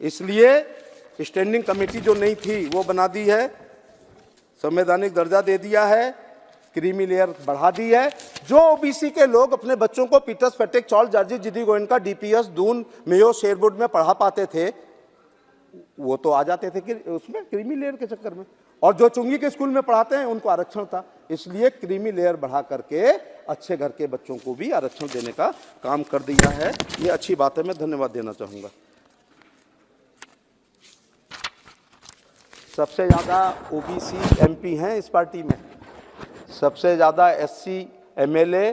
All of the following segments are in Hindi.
इसलिए स्टैंडिंग कमेटी जो नहीं थी वो बना दी है, संवैधानिक दर्जा दे दिया है, क्रीमी लेयर बढ़ा दी है। जो ओबीसी के लोग अपने बच्चों को पीटर्स पेटेक चॉल जार्जी G D Goenka DPS Doon Mayo Sherwood में पढ़ा पाते थे, वो तो आ जाते थे कि उसमें क्रीमी लेयर के चक्कर में, और जो चुंगी के स्कूल में पढ़ाते हैं उनको आरक्षण था। इसलिए क्रीमी लेयर बढ़ा करके अच्छे घर के बच्चों को भी आरक्षण देने का काम कर दिया है। ये अच्छी बात है, मैं धन्यवाद देना चाहूंगा। सबसे ज्यादा ओबीसी एमपी हैं इस पार्टी में, सबसे ज्यादा SC MLA,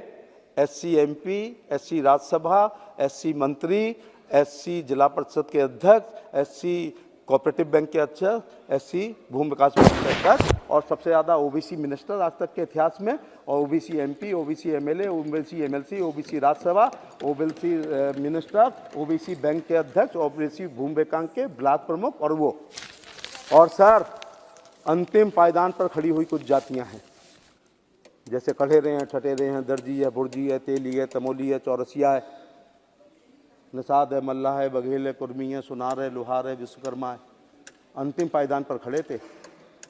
SC MP, SC Rajya Sabha, SC मंत्री, एससी जिला परिषद के अध्यक्ष, एससी कोऑपरेटिव बैंक के अध्यक्ष, एससी भूमि विकास बैंक के अध्यक्ष, और सबसे ज़्यादा ओबीसी मिनिस्टर आज तक के इतिहास में, और OBC MP, OBC MLA, OBC MLC, OBC Rajya Sabha, OBC minister, OBC bank के अध्यक्ष, ओबीसी भूमि विकास के ब्लॉक प्रमुख, और वो। और सर, अंतिम पायदान पर खड़ी हुई कुछ जातियां हैं, जैसे कढ़ेरे हैं, ठठेरे हैं, दर्जी है, बुर्जी है, तेली है, तमोली है, चौरसिया है, निषाद है, मल्ला है, बघेल है, कुर्मी है, सुनार है, लोहार है, विश्वकर्मा है, अंतिम पायदान पर खड़े थे।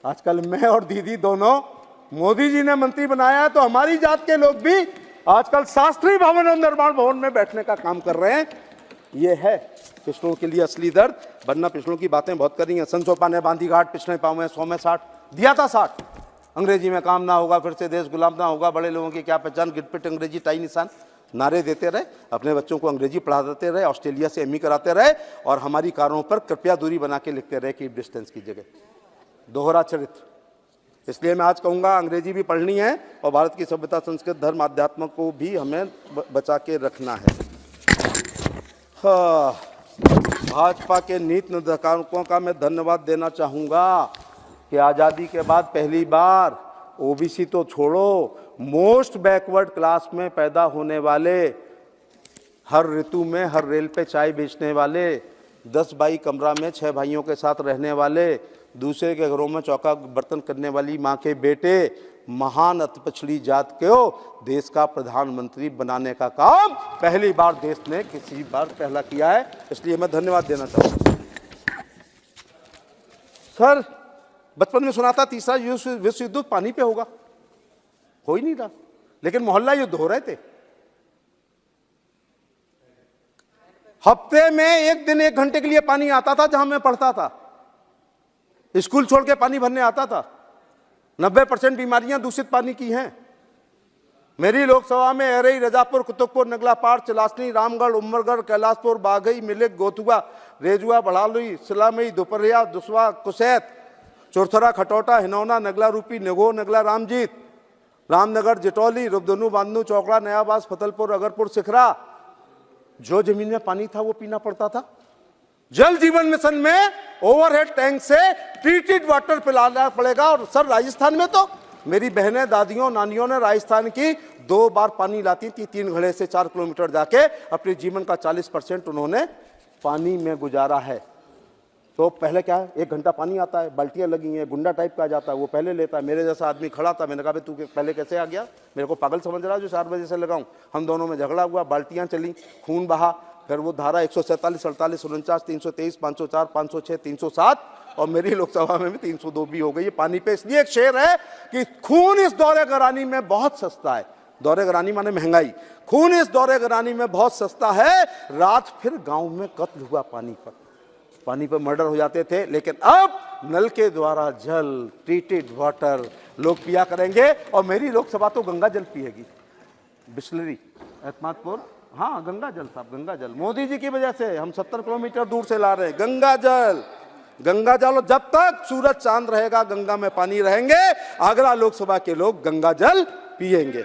आजकल मैं और दीदी दोनों, मोदी जी ने मंत्री बनाया है तो हमारी जात के लोग भी आजकल शास्त्री भवन और निर्माण भवन में बैठने का काम कर रहे हैं। ये है पिछड़ों के लिए असली दर्द, वरना पिछड़ों की बातें बहुत करी हैं। संसोपा ने बांधी घाट, पिछड़े पाँव में 100 में 60 दिया था, 60 अंग्रेजी में काम ना होगा, फिर से देश गुलाम ना होगा, बड़े लोगों की क्या पहचान, गिटपिट अंग्रेजी टाई निशान नारे देते रहे, अपने बच्चों को अंग्रेजी पढ़ाते रहे, ऑस्ट्रेलिया से एमई कराते रहे, और हमारी कारों पर कृपया दूरी बना के लिखते रहे कि डिस्टेंस की जगह। दोहरा चरित्र। इसलिए मैं आज कहूँगा अंग्रेजी भी पढ़नी है, और भारत की सभ्यता, संस्कृत, धर्म, आध्यात्म को भी हमें बचा के रखना है। हाँ, भाजपा के नीति निर्धारकों का मैं धन्यवाद देना चाहूँगा कि आज़ादी के बाद पहली बार ओबीसी तो छोड़ो, मोस्ट बैकवर्ड क्लास में पैदा होने वाले, हर ऋतु में हर रेल पे चाय बेचने वाले, 10 बाई कमरा में 6 भाइयों के साथ रहने वाले, दूसरे के घरों में चौका बर्तन करने वाली माँ के बेटे, महान अति पिछड़ी जात को देश का प्रधानमंत्री बनाने का काम पहली बार देश ने किसी बार पहला किया है। इसलिए मैं धन्यवाद देना चाहूँगा। सर, बचपन में सुना था तीसरा विश्व युद्ध पानी पे होगा, हो ही नहीं रहा, लेकिन मोहल्ला युद्ध हो रहे थे। हफ्ते में एक दिन 1 घंटे के लिए पानी आता था जहां मैं पढ़ता था, स्कूल छोड़ के पानी भरने आता था। 90% बीमारियां दूषित पानी की हैं। मेरी लोकसभा में एरई, रजापुर, कुतुबपुर, नगलापाड़, चिलासनी, रामगढ़, उमरगढ़, कैलाशपुर, बाघई, मिलिक, गोथुआ, रेजुआ, बढ़ालुई, सिलामई, दोपहरिया, दुसवा, कुसैत, चौरथरा, खटौटा, हिनौना, नगला रूपी, नेगो, नगला रामजीत, रामनगर, जटौली, रुबदनू, बांधनू, चौकड़ा, नयाबाज, फतलपुर, अगरपुर, सिखरा, जो जमीन में पानी था वो पीना पड़ता था। जल जीवन मिशन में ओवरहेड टैंक से ट्रीटेड वाटर पिलाना पड़ेगा। और सर, राजस्थान में तो मेरी बहनें, दादियों, नानियों ने राजस्थान की 2 बार पानी लाती थी, 3 घड़े से 4 किलोमीटर जाके। अपने जीवन का 40% उन्होंने पानी में गुजारा है। तो पहले क्या है, 1 घंटा पानी आता है, बाल्टियां लगी हैं, गुंडा टाइप का आ जाता है, वो पहले लेता है। मेरे जैसा आदमी खड़ा था, मैंने कहा भाई तू पहले कैसे आ गया, मेरे को पागल समझ रहा है जो 4 बजे से लगाऊं। हम दोनों में झगड़ा हुआ, बाल्टियां चली, खून बहा, फिर वो धारा 147, 48, 49, 323, 504, 506, 307, और मेरी लोकसभा में भी 302 भी हो गई है पानी पे। इसलिए एक शेर है कि खून इस दौरे गरानी में बहुत सस्ता है। दौरे गरानी माने महंगाई। खून इस दौरे गरानी में बहुत सस्ता है। रात फिर गांव में कत्ल हुआ पानी पर मर्डर हो जाते थे, लेकिन अब नल के द्वारा जल, ट्रीटेड वाटर लोग पिया करेंगे। और मेरी लोकसभा तो गंगा जल पिएगी, बिस्लरी, एतमादपुर, हाँ गंगा जल साहब, गंगा जल। मोदी जी की वजह से हम 70 किलोमीटर दूर से ला रहे हैं गंगा जल। गंगा जल, और जब तक सूरज चांद रहेगा गंगा में पानी रहेंगे। आगरा लोकसभा के लोग गंगा जल पिएंगे।